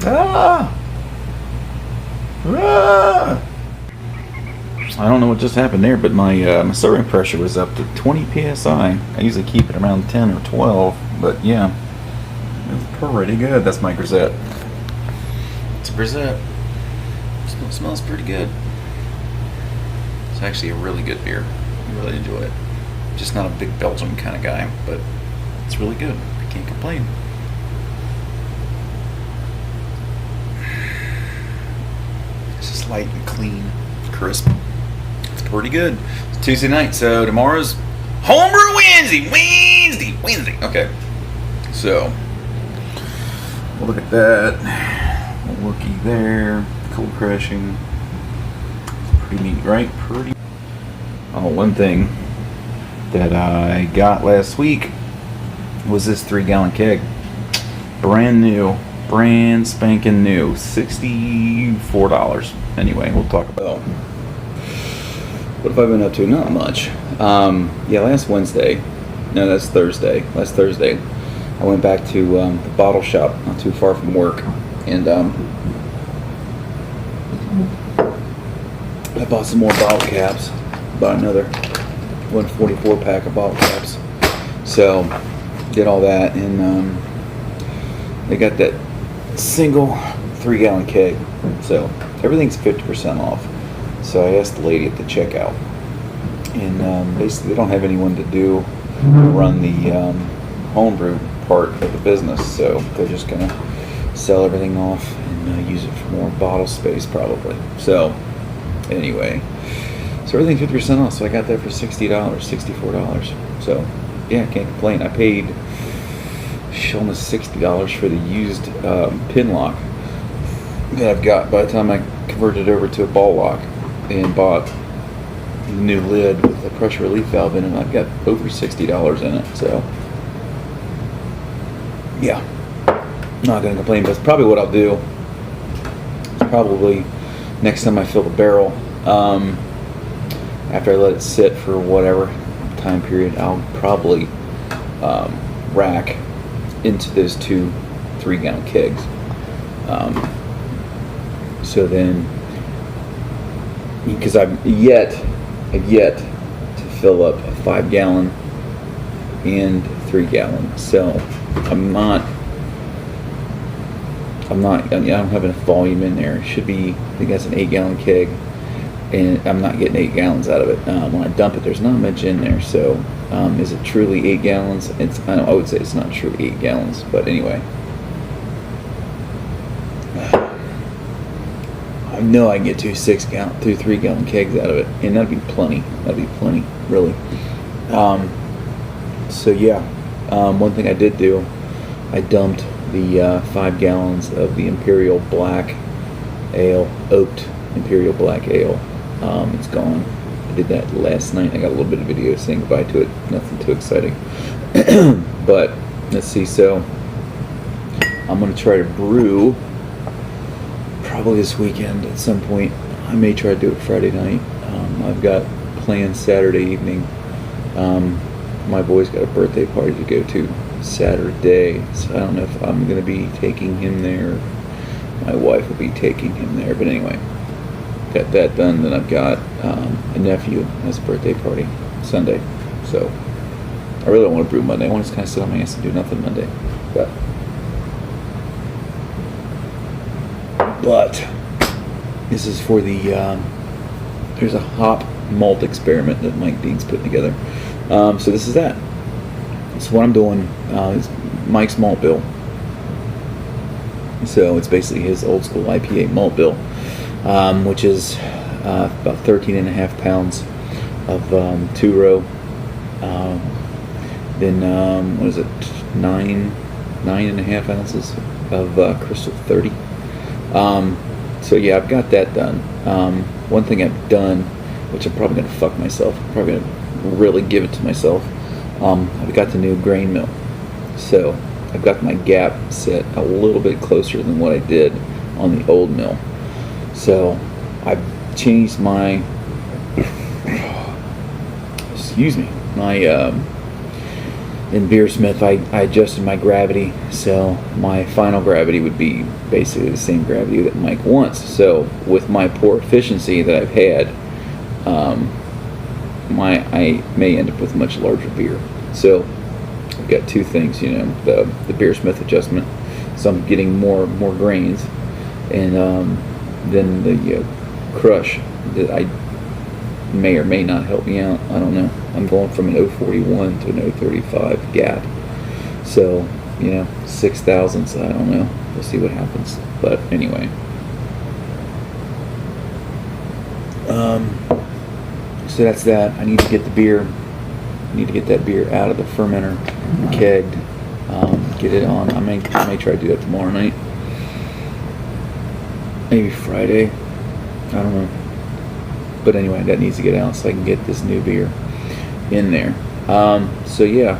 Ah! Ah! I don't know what just happened there, but my serving pressure was up to 20 psi. I usually keep it around 10 or 12, but yeah, it's pretty good. That's my grisette. It's a grisette. Smells pretty good. It's actually a really good beer. I really enjoy it. Just not a big Belgian kind of guy, but it's really good. I can't complain. It's just light and clean, crisp. It's pretty good. It's Tuesday night, so tomorrow's Homebrew Wednesday. Okay, so we'll look at that. We'll looky there. Cold crashing. Pretty neat, right? Pretty. Oh, one thing that I got last week was this 3-gallon keg. Brand new. Brand spanking new. $64. Anyway, we'll talk about what have I been up to? Not much. Yeah, last Thursday, I went back to the bottle shop not too far from work, and I bought some more bottle caps. Bought another 144 pack of bottle caps. So did all that, and they got that single 3-gallon keg. So everything's 50% off. So I asked the lady at the checkout, and basically they don't have anyone to run the homebrew part of the business, so they're just gonna sell everything off and use it for more bottle space probably. So anyway, so everything's 50% off, so I got that for $60, $64. So yeah, I can't complain. I paid almost $60 for the used pin lock that I've got by the time I converted it over to a ball lock and bought the new lid with the pressure relief valve in it. I've got over $60 in it, so yeah, not gonna complain. But that's probably what I'll do. It's probably next time I fill the barrel, after I let it sit for whatever time period, I'll probably rack into those 2 3-gallon kegs. So then, because I've yet to fill up a 5-gallon and 3-gallon, so I don't have enough volume in there. It should be, I think that's an 8-gallon keg, and I'm not getting 8 gallons out of it. When I dump it, there's not much in there. So is it truly 8 gallons? I would say it's not true 8 gallons, but anyway. I know I can get 2 3-gallon kegs out of it, and that'd be plenty. Really. So yeah, one thing I did do, I dumped the 5 gallons of the Imperial Black Ale, oaked Imperial Black Ale. It's gone. I did that last night. I got a little bit of video saying goodbye to it. Nothing too exciting. But let's see. So I'm going to try to brew probably this weekend at some point. I may try to do it Friday night. I've got plans Saturday evening. My boy's got a birthday party to go to Saturday, so I don't know if I'm going to be taking him there. My wife will be taking him there, but anyway, got that done. Then I've got a nephew has a birthday party Sunday, so I really don't want to brew Monday. I want to just kind of sit on my ass and do nothing Monday. But this is for the there's a hop malt experiment that Mike Dean's putting together. So this is that. So what I'm doing is Mike's malt bill. So it's basically his old school IPA malt bill, which is about 13.5 pounds of 2-row. Then what is it? 9.5 ounces of Crystal 30. So yeah, I've got that done. One thing I've done, which I'm probably gonna fuck myself. I'm probably gonna really give it to myself. I've got the new grain mill, so I've got my gap set a little bit closer than what I did on the old mill. So I've changed my in Beersmith, I adjusted my gravity, so my final gravity would be basically the same gravity that Mike wants. So with my poor efficiency that I've had, I may end up with much larger beer. So I've got two things, the Beersmith adjustment, so I'm getting more grains, and then the crush that I may or may not help me out. I don't know. I'm going from an 041 to an 035 gap. So, 6 thousandths. I don't know. We'll see what happens. But anyway. So that's that. I need to get the beer. I need to get that beer out of the fermenter, kegged. Get it on. I may try to do that tomorrow night. Maybe Friday. I don't know. But anyway, that needs to get out so I can get this new beer in there. So yeah,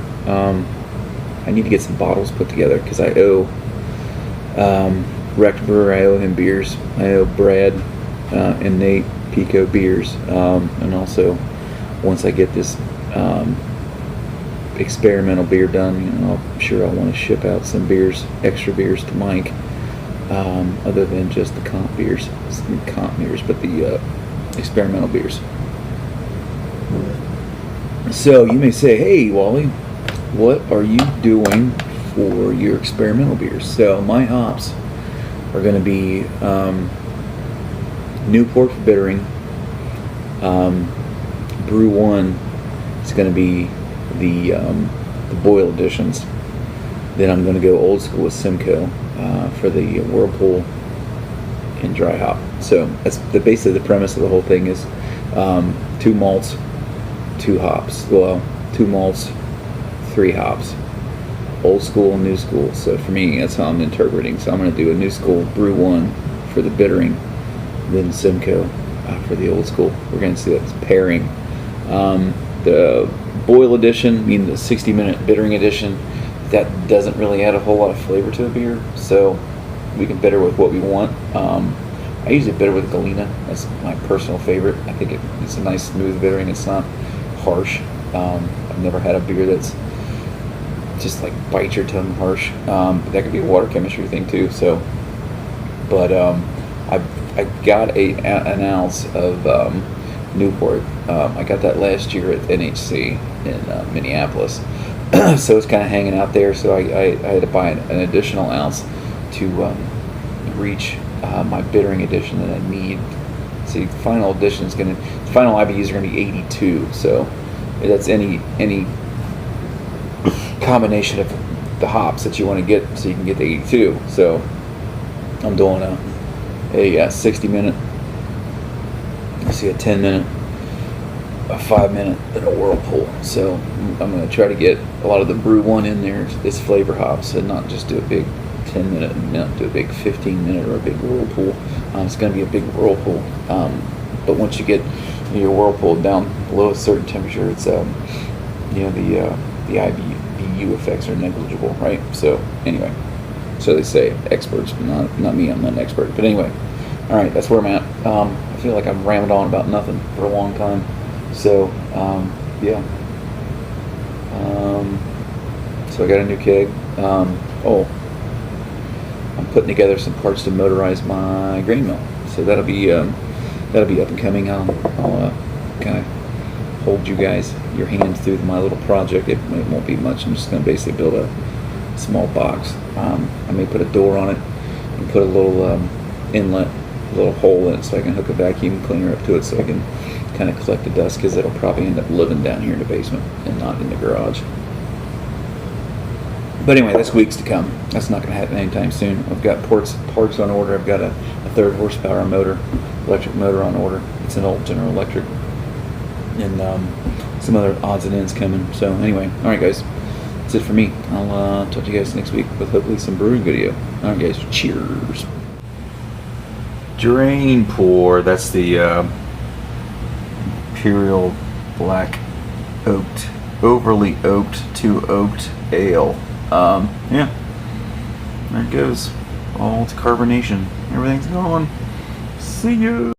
I need to get some bottles put together because I owe Wrecked Brewer, I owe him beers. I owe Brad and Nate Pico beers. And also, once I get this experimental beer done, I'm sure I'll want to ship out some beers, extra beers to Mike, other than just the comp beers, but the experimental beers. So you may say, hey Wally, what are you doing for your experimental beers? So my hops are going to be Newport for bittering. Brew 1 is going to be the boil editions. Then I'm going to go old school with Simcoe for the Whirlpool and dry hop. So that's basically the premise of the whole thing is 2 malts, 2 hops. Well, 2 malts, 3 hops. Old school and new school. So for me, that's how I'm interpreting. So I'm going to do a new school Brew 1 for the bittering, then Simcoe for the old school. We're going to see that pairing. The boil edition, meaning the 60-minute bittering edition, that doesn't really add a whole lot of flavor to a beer. So we can bitter with what we want. I usually bitter with Galena. That's my personal favorite. I think it's a nice smooth bittering. It's not harsh. I've never had a beer that's just like bite your tongue harsh. But that could be a water chemistry thing too. So, but I got an ounce of Newport. I got that last year at NHC in Minneapolis. So it's kind of hanging out there. So I had to buy an additional ounce to reach my bittering edition that I need. See, final edition is final IBUs are going to be 82. So that's any combination of the hops that you want to get, so you can get the 82. So I'm doing a 60-minute, let's see, a 10-minute, a 5-minute, and a Whirlpool. So I'm going to try to get a lot of the Brew 1 in there, this flavor hops, and not just do a big 10-minute, not do a big 15-minute or a big Whirlpool. It's going to be a big Whirlpool. But once you get your Whirlpool down below a certain temperature, it's the IBU effects are negligible, right? So anyway, so they say, experts, not me. I'm not an expert, but anyway. All right, that's where I'm at. I feel like I'm rambled on about nothing for a long time. So yeah. So I got a new keg. I'm putting together some parts to motorize my grain mill. So that'll be up and coming. I'll kind of hold you guys, your hand through my little project. It won't be much. I'm just going to basically build a small box. I may put a door on it and put a little inlet, a little hole in it, so I can hook a vacuum cleaner up to it, so I can kind of collect the dust, because it'll probably end up living down here in the basement and not in the garage. But anyway, that's weeks to come. That's not going to happen anytime soon. I've got parts on order. I've got a 3rd horsepower motor, electric motor on order. It's an old General Electric, and some other odds and ends coming. So anyway, all right, guys, that's it for me. I'll talk to you guys next week with hopefully some brewing video. All right, guys, cheers. Drain pour. That's the Imperial Black Oaked, overly oaked to oaked ale. Yeah, there it goes. All to carbonation. Everything's going. See ya.